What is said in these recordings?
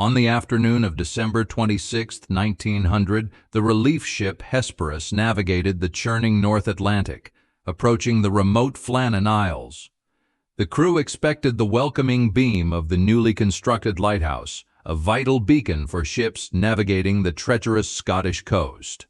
On the afternoon of December 26, 1900, the relief ship Hesperus navigated the churning North Atlantic, approaching the remote Flannan Isles. The crew expected the welcoming beam of the newly constructed lighthouse, a vital beacon for ships navigating the treacherous Scottish coast.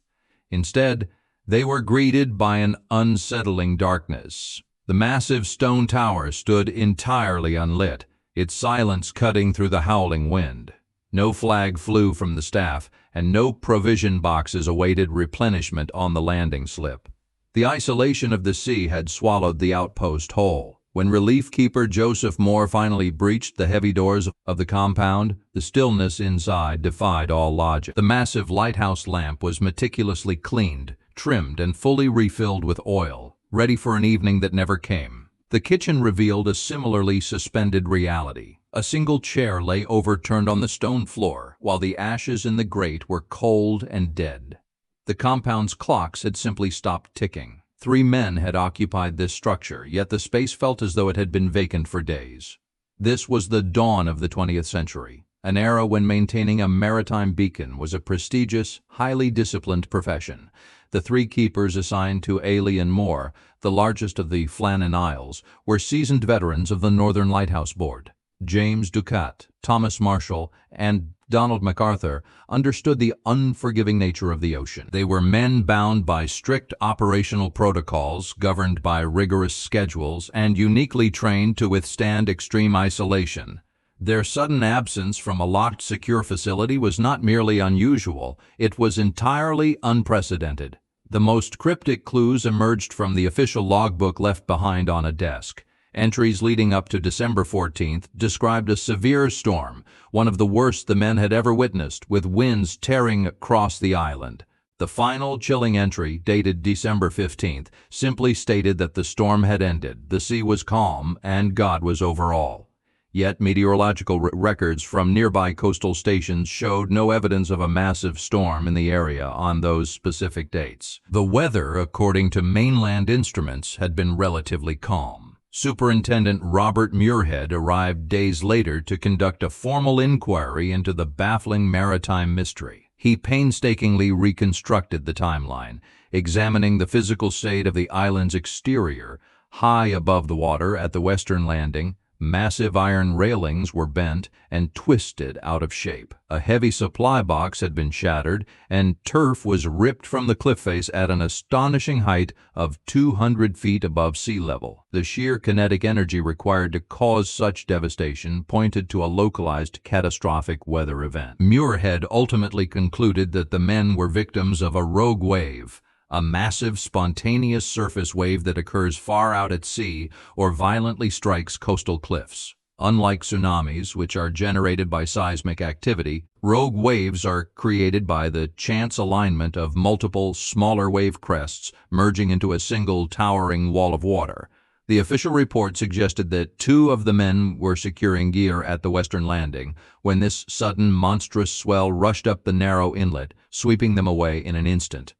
Instead, they were greeted by an unsettling darkness. The massive stone tower stood entirely unlit, its silence cutting through the howling wind. No flag flew from the staff, and no provision boxes awaited replenishment on the landing slip. The isolation of the sea had swallowed the outpost whole. When relief keeper Joseph Moore finally breached the heavy doors of the compound, the stillness inside defied all logic. The massive lighthouse lamp was meticulously cleaned, trimmed, and fully refilled with oil, ready for an evening that never came. The kitchen revealed a similarly suspended reality. A single chair lay overturned on the stone floor, while the ashes in the grate were cold and dead. The compound's clocks had simply stopped ticking. 3 men had occupied this structure, yet the space felt as though it had been vacant for days. This was the dawn of the 20th century, an era when maintaining a maritime beacon was a prestigious, highly disciplined profession. The 3 keepers assigned to Alien Moore, the largest of the Flannan Isles, were seasoned veterans of the Northern Lighthouse Board. James Ducat, Thomas Marshall, and Donald MacArthur understood the unforgiving nature of the ocean. They were men bound by strict operational protocols, governed by rigorous schedules, and uniquely trained to withstand extreme isolation. Their sudden absence from a locked, secure facility was not merely unusual, it was entirely unprecedented. The most cryptic clues emerged from the official logbook left behind on a desk. Entries leading up to December 14th described a severe storm, one of the worst the men had ever witnessed, with winds tearing across the island. The final chilling entry, dated December 15th, simply stated that the storm had ended, the sea was calm, and God was over all. Yet meteorological records from nearby coastal stations showed no evidence of a massive storm in the area on those specific dates. The weather, according to mainland instruments, had been relatively calm. Superintendent Robert Muirhead arrived days later to conduct a formal inquiry into the baffling maritime mystery. He painstakingly reconstructed the timeline, examining the physical state of the island's exterior. High above the water at the western landing, massive iron railings were bent and twisted out of shape. A heavy supply box had been shattered, and turf was ripped from the cliff face at an astonishing height of 200 feet above sea level. The sheer kinetic energy required to cause such devastation pointed to a localized catastrophic weather event. Muirhead ultimately concluded that the men were victims of a rogue wave, a massive, spontaneous surface wave that occurs far out at sea or violently strikes coastal cliffs. Unlike tsunamis, which are generated by seismic activity, rogue waves are created by the chance alignment of multiple smaller wave crests merging into a single towering wall of water. The official report suggested that 2 of the men were securing gear at the western landing when this sudden monstrous swell rushed up the narrow inlet, sweeping them away in an instant.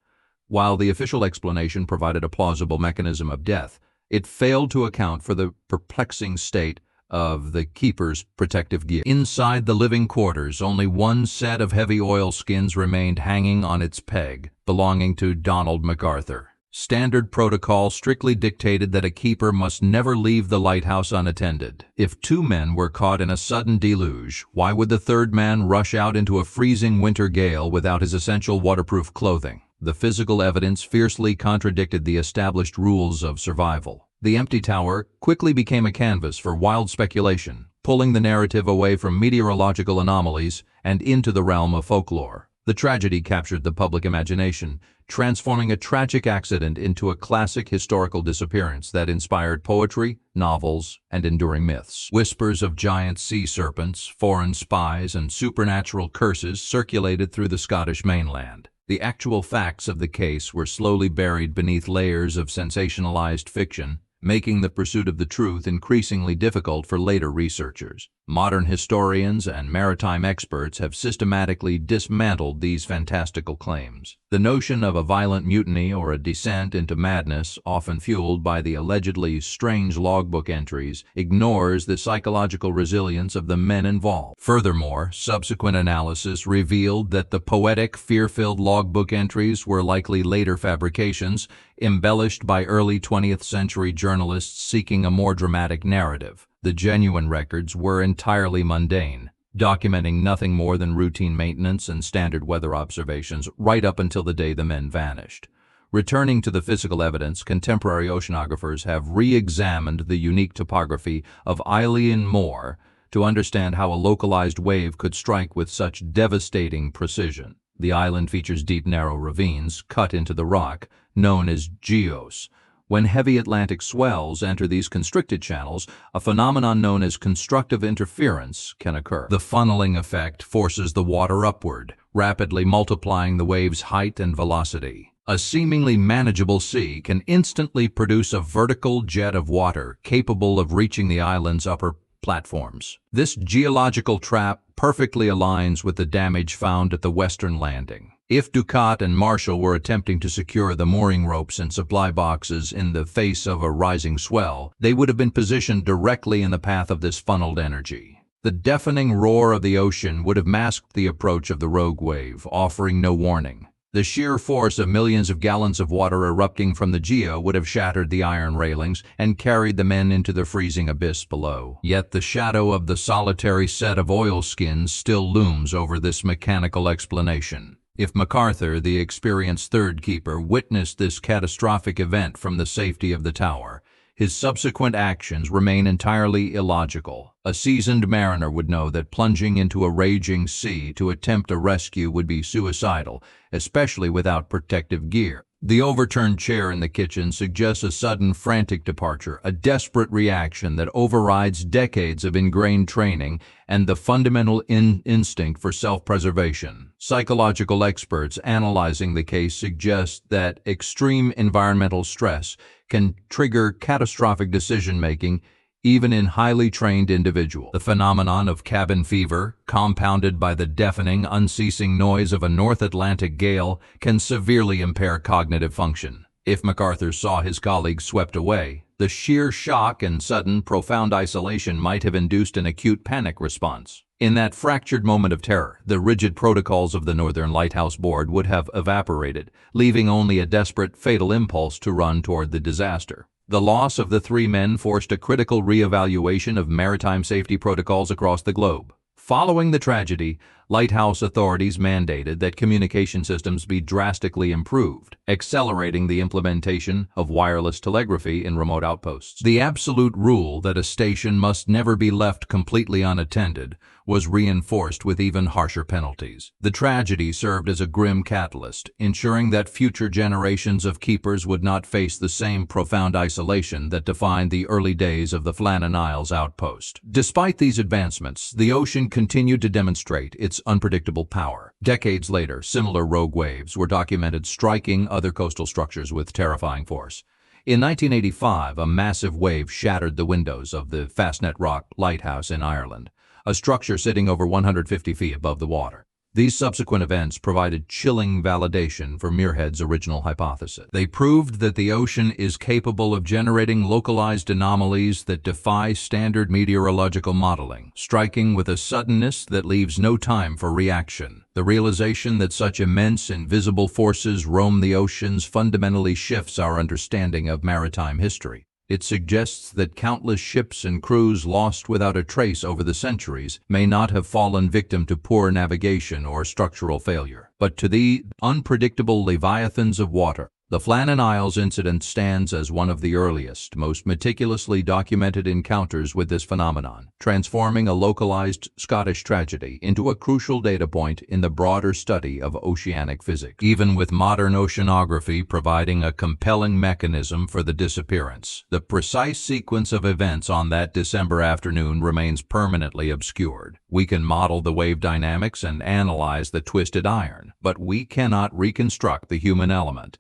While the official explanation provided a plausible mechanism of death, it failed to account for the perplexing state of the keeper's protective gear. Inside the living quarters, only one set of heavy oilskins remained hanging on its peg, belonging to Donald MacArthur. Standard protocol strictly dictated that a keeper must never leave the lighthouse unattended. If 2 men were caught in a sudden deluge, why would the 3rd man rush out into a freezing winter gale without his essential waterproof clothing? The physical evidence fiercely contradicted the established rules of survival. The empty tower quickly became a canvas for wild speculation, pulling the narrative away from meteorological anomalies and into the realm of folklore. The tragedy captured the public imagination, transforming a tragic accident into a classic historical disappearance that inspired poetry, novels, and enduring myths. Whispers of giant sea serpents, foreign spies, and supernatural curses circulated through the Scottish mainland. The actual facts of the case were slowly buried beneath layers of sensationalized fiction, making the pursuit of the truth increasingly difficult for later researchers. Modern historians and maritime experts have systematically dismantled these fantastical claims. The notion of a violent mutiny or a descent into madness, often fueled by the allegedly strange logbook entries, ignores the psychological resilience of the men involved. Furthermore, subsequent analysis revealed that the poetic, fear-filled logbook entries were likely later fabrications, embellished by early 20th century journalists seeking a more dramatic narrative. The genuine records were entirely mundane, documenting nothing more than routine maintenance and standard weather observations right up until the day the men vanished. Returning to the physical evidence, contemporary oceanographers have re-examined the unique topography of Isle Moor to understand how a localized wave could strike with such devastating precision. The island features deep, narrow ravines cut into the rock, known as geos. When heavy Atlantic swells enter these constricted channels, a phenomenon known as constructive interference can occur. The funneling effect forces the water upward, rapidly multiplying the wave's height and velocity. A seemingly manageable sea can instantly produce a vertical jet of water capable of reaching the island's upper platforms. This geological trap perfectly aligns with the damage found at the western landing. If Ducat and Marshall were attempting to secure the mooring ropes and supply boxes in the face of a rising swell, they would have been positioned directly in the path of this funneled energy. The deafening roar of the ocean would have masked the approach of the rogue wave, offering no warning. The sheer force of millions of gallons of water erupting from the geo would have shattered the iron railings and carried the men into the freezing abyss below. Yet the shadow of the solitary set of oilskins still looms over this mechanical explanation. If MacArthur, the experienced third keeper, witnessed this catastrophic event from the safety of the tower, his subsequent actions remain entirely illogical. A seasoned mariner would know that plunging into a raging sea to attempt a rescue would be suicidal, especially without protective gear. The overturned chair in the kitchen suggests a sudden, frantic departure, a desperate reaction that overrides decades of ingrained training and the fundamental instinct for self-preservation. Psychological experts analyzing the case suggest that extreme environmental stress can trigger catastrophic decision-making even in highly trained individuals. The phenomenon of cabin fever, compounded by the deafening, unceasing noise of a North Atlantic gale, can severely impair cognitive function. If MacArthur saw his colleagues swept away, the sheer shock and sudden, profound isolation might have induced an acute panic response. In that fractured moment of terror, the rigid protocols of the Northern Lighthouse Board would have evaporated, leaving only a desperate, fatal impulse to run toward the disaster. The loss of the three men forced a critical re-evaluation of maritime safety protocols across the globe. Following the tragedy, Lighthouse authorities mandated that communication systems be drastically improved, accelerating the implementation of wireless telegraphy in remote outposts. The absolute rule that a station must never be left completely unattended was reinforced with even harsher penalties. The tragedy served as a grim catalyst, ensuring that future generations of keepers would not face the same profound isolation that defined the early days of the Flannan Isles outpost. Despite these advancements, the ocean continued to demonstrate its unpredictable power. Decades later, similar rogue waves were documented striking other coastal structures with terrifying force. In 1985, a massive wave shattered the windows of the Fastnet Rock Lighthouse in Ireland, a structure sitting over 150 feet above the water. These subsequent events provided chilling validation for Muirhead's original hypothesis. They proved that the ocean is capable of generating localized anomalies that defy standard meteorological modeling, striking with a suddenness that leaves no time for reaction. The realization that such immense, invisible forces roam the oceans fundamentally shifts our understanding of maritime history. It suggests that countless ships and crews lost without a trace over the centuries may not have fallen victim to poor navigation or structural failure, but to the unpredictable leviathans of water. The Flannan Isles incident stands as one of the earliest, most meticulously documented encounters with this phenomenon, transforming a localized Scottish tragedy into a crucial data point in the broader study of oceanic physics. Even with modern oceanography providing a compelling mechanism for the disappearance, the precise sequence of events on that December afternoon remains permanently obscured. We can model the wave dynamics and analyze the twisted iron, but we cannot reconstruct the human element.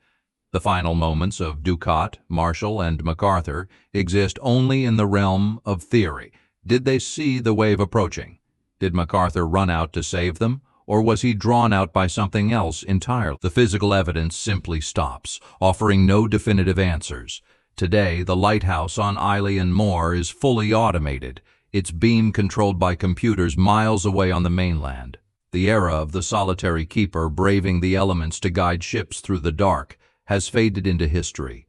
The final moments of Ducat, Marshall, and MacArthur exist only in the realm of theory, Did they see the wave approaching? Did MacArthur run out to save them? Or was he drawn out by something else entirely? The physical evidence simply stops, offering no definitive answers. Today, the lighthouse on Islay and Moore is fully automated, its beam controlled by computers miles away on the mainland. The era of the solitary keeper braving the elements to guide ships through the dark has faded into history.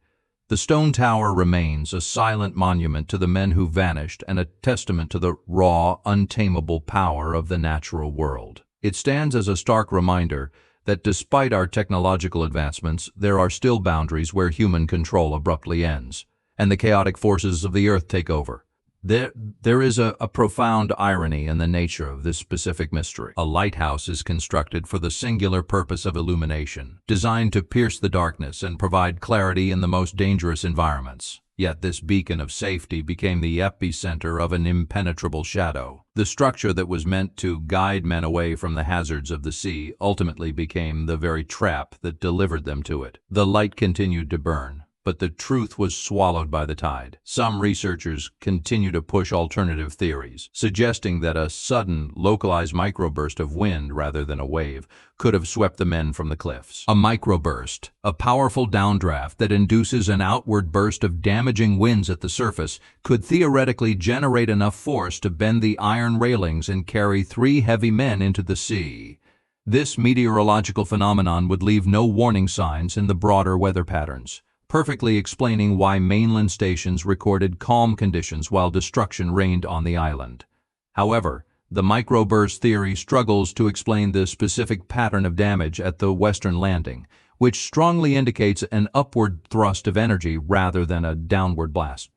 The stone tower remains a silent monument to the men who vanished and a testament to the raw, untamable power of the natural world. It stands as a stark reminder that despite our technological advancements, there are still boundaries where human control abruptly ends, and the chaotic forces of the earth take over. There is a profound irony in the nature of this specific mystery. A lighthouse is constructed for the singular purpose of illumination, designed to pierce the darkness and provide clarity in the most dangerous environments. Yet this beacon of safety became the epicenter of an impenetrable shadow. The structure that was meant to guide men away from the hazards of the sea ultimately became the very trap that delivered them to it. The light continued to burn, but the truth was swallowed by the tide. Some researchers continue to push alternative theories, suggesting that a sudden, localized microburst of wind rather than a wave could have swept the men from the cliffs. A microburst, a powerful downdraft that induces an outward burst of damaging winds at the surface, could theoretically generate enough force to bend the iron railings and carry 3 heavy men into the sea. This meteorological phenomenon would leave no warning signs in the broader weather patterns, perfectly explaining why mainland stations recorded calm conditions while destruction reigned on the island. However, the microburst theory struggles to explain the specific pattern of damage at the western landing, which strongly indicates an upward thrust of energy rather than a downward blast.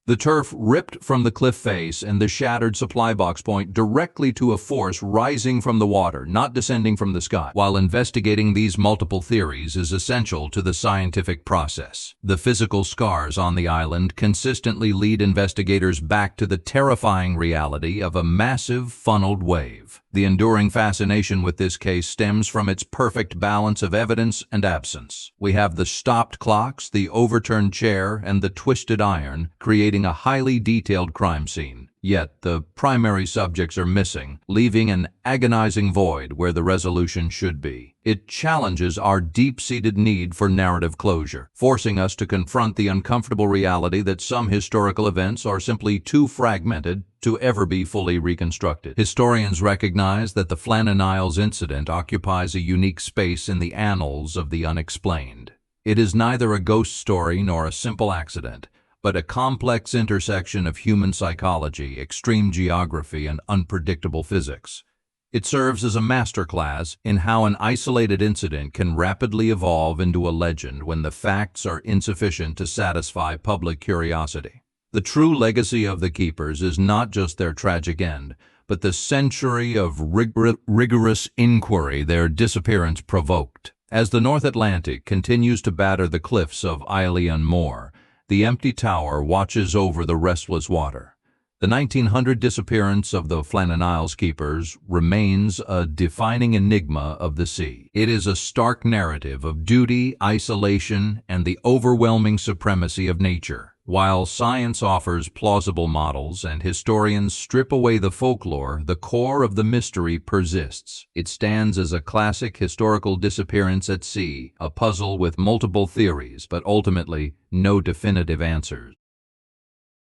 The turf ripped from the cliff face and the shattered supply box point directly to a force rising from the water, not descending from the sky. While investigating these multiple theories is essential to the scientific process, the physical scars on the island consistently lead investigators back to the terrifying reality of a massive funneled wave. The enduring fascination with this case stems from its perfect balance of evidence and absence. We have the stopped clocks, the overturned chair, and the twisted iron, creating a highly detailed crime scene. Yet the primary subjects are missing, leaving an agonizing void where the resolution should be. It challenges our deep-seated need for narrative closure, forcing us to confront the uncomfortable reality that some historical events are simply too fragmented to ever be fully reconstructed. Historians recognize that the Flannan Isles incident occupies a unique space in the annals of the unexplained. It is neither a ghost story nor a simple accident, but a complex intersection of human psychology, extreme geography, and unpredictable physics. It serves as a masterclass in how an isolated incident can rapidly evolve into a legend when the facts are insufficient to satisfy public curiosity. The true legacy of the keepers is not just their tragic end, but the century of rigorous inquiry their disappearance provoked. As the North Atlantic continues to batter the cliffs of Islay and Moore, the empty tower watches over the restless water. The 1900 disappearance of the Flannan Isles keepers remains a defining enigma of the sea. It is a stark narrative of duty, isolation, and the overwhelming supremacy of nature. While science offers plausible models and historians strip away the folklore, the core of the mystery persists. It stands as a classic historical disappearance at sea, a puzzle with multiple theories, but ultimately no definitive answers.